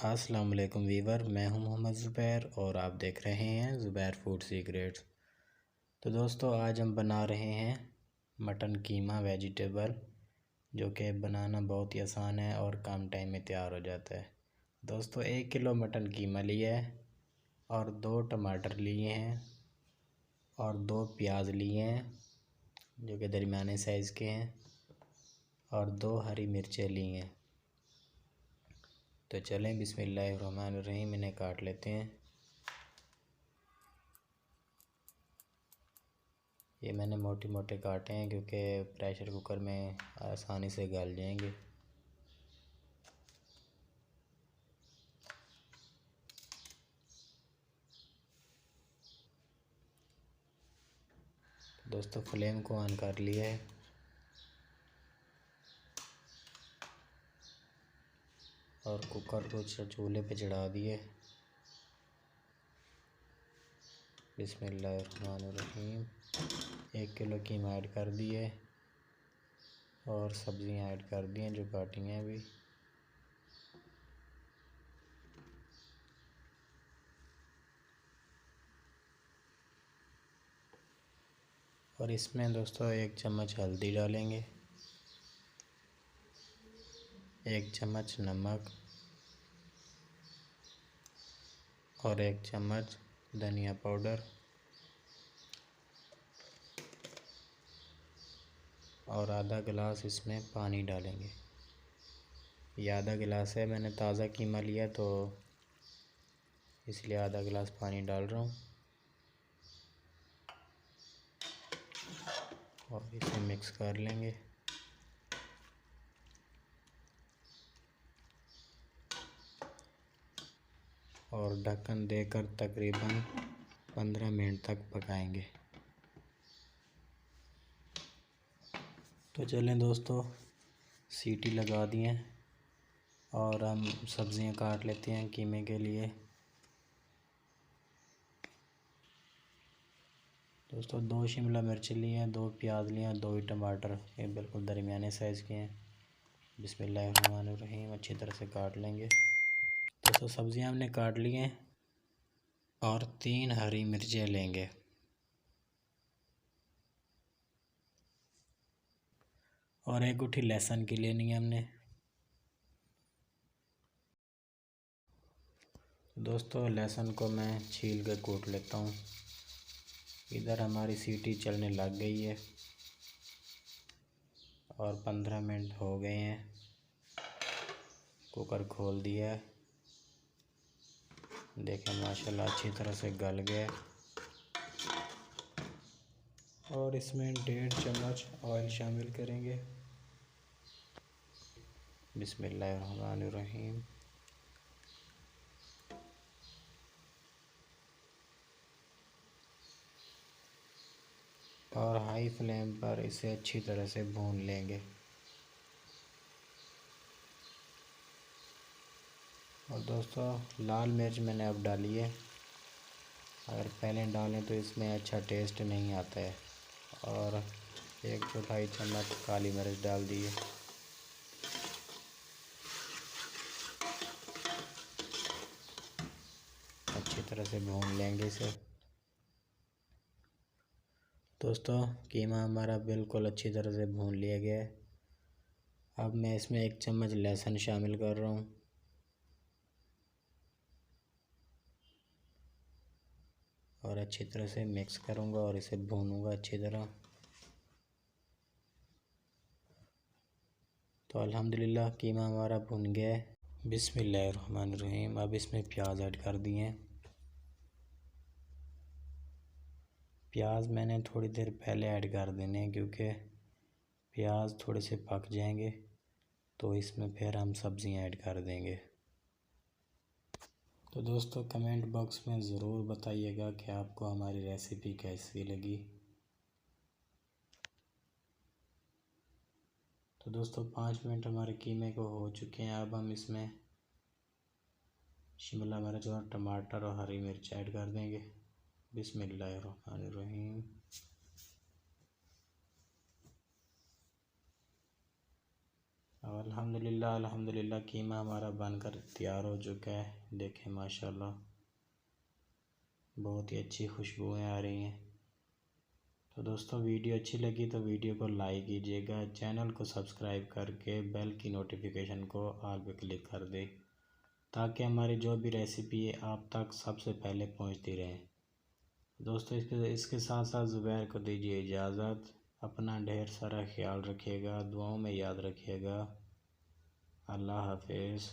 अस्सलाम वालेकुम वीवर, मैं हूं मोहम्मद ज़ुबैर और आप देख रहे हैं ज़ुबैर फूड सीक्रेट्स। तो दोस्तों, आज हम बना रहे हैं मटन कीमा वेजिटेबल, जो कि बनाना बहुत ही आसान है और कम टाइम में तैयार हो जाता है। दोस्तों, 1 किलो मटन कीमा लिया है और 2 टमाटर लिए हैं और 2 प्याज लिए हैं जो कि दरमियाने साइज़ के हैं और 2 हरी मिर्चें ली हैं। तो चलें बिस्मिल्लाहिर्रहमानिर्रहीम, इन्हें काट लेते हैं। ये मैंने मोटे मोटे काटे हैं क्योंकि प्रेशर कुकर में आसानी से गल जाएंगे। दोस्तों, फ्लेम को ऑन कर लिया है और कुकर को चूल्हे पे चढ़ा दिए। बिस्मिल्लाहिर्रहमानिर्रहीम, 1 किलो कीमा ऐड कर दिए और सब्ज़ियाँ ऐड कर दी हैं जो काटी हैं अभी। और इसमें दोस्तों 1 चम्मच हल्दी डालेंगे, 1 चम्मच नमक और 1 चम्मच धनिया पाउडर और आधा गिलास इसमें पानी डालेंगे। ये आधा गिलास है, मैंने ताज़ा कीमा लिया तो इसलिए आधा गिलास पानी डाल रहा हूँ और इसे मिक्स कर लेंगे। और ढक्कन देकर तकरीबन 15 मिनट तक पकाएंगे। तो चलें दोस्तों, सीटी लगा दी हैं और हम सब्ज़ियां काट लेते हैं कीमे के लिए। दोस्तों, 2 शिमला मिर्च लिए हैं, 2 प्याज लिए हैं, 2 ही टमाटर, ये बिल्कुल दरमियाने साइज़ के हैं। बिस्मिल्लाहिर्रहमानिर्रहीम, अच्छी तरह से काट लेंगे। दोस्तों, सब्ज़ियां हमने काट ली हैं और 3 हरी मिर्चें लेंगे और 1 गुठी लहसुन की लेनी है हमने। दोस्तों, लहसुन को मैं छील कर कूट लेता हूँ। इधर हमारी सीटी चलने लग गई है और 15 मिनट हो गए हैं। कुकर खोल दिया है, देखें माशाल्लाह अच्छी तरह से गल गया। और इसमें 1.5 चम्मच ऑयल शामिल करेंगे। बिस्मिल्लाहिर्रहमानिर्रहीम। और हाई फ्लेम पर इसे अच्छी तरह से भून लेंगे। और दोस्तों, लाल मिर्च मैंने अब डाली है, अगर पहले डालें तो इसमें अच्छा टेस्ट नहीं आता है। और 1/4 चम्मच काली मिर्च डाल दी है। अच्छी तरह से भून लेंगे इसे। दोस्तों, कीमा हमारा बिल्कुल अच्छी तरह से भून लिया गया है। अब मैं इसमें 1 चम्मच लहसुन शामिल कर रहा हूँ और अच्छी तरह से मिक्स करूँगा और इसे भूनूँगा अच्छी तरह। तो अल्हम्दुलिल्लाह कीमा हमारा भुन गया है। बिस्मिल्लाहिर्रहमानिर्रहीम, अब इसमें प्याज ऐड कर दिए हैं। प्याज मैंने थोड़ी देर पहले ऐड कर देने हैं क्योंकि प्याज थोड़े से पक जाएंगे तो इसमें फिर हम सब्ज़ियाँ ऐड कर देंगे। तो दोस्तों, कमेंट बॉक्स में ज़रूर बताइएगा कि आपको हमारी रेसिपी कैसी लगी। तो दोस्तों, 5 मिनट हमारे कीमे को हो चुके हैं। अब हम इसमें शिमला मिर्च और टमाटर और हरी मिर्च ऐड कर देंगे। बिस्मिल्लाहिर्रहमानिर्रहीम। और अल्हम्दुलिल्लाह अल्हम्दुलिल्लाह कीमा हमारा बनकर तैयार हो चुका है। देखें माशाल्लाह बहुत ही अच्छी खुशबुएं आ रही हैं। तो दोस्तों वीडियो अच्छी लगी तो वीडियो को लाइक कीजिएगा, चैनल को सब्सक्राइब करके बेल की नोटिफिकेशन को ऑल पे क्लिक कर दें ताकि हमारी जो भी रेसिपी है आप तक सबसे पहले पहुंचती रहे। दोस्तों इसके साथ साथ ज़ुबैर को दीजिए इजाज़त। अपना ढेर सारा ख्याल रखिएगा, दुआओं में याद रखिएगा। अल्लाह हाफिज़।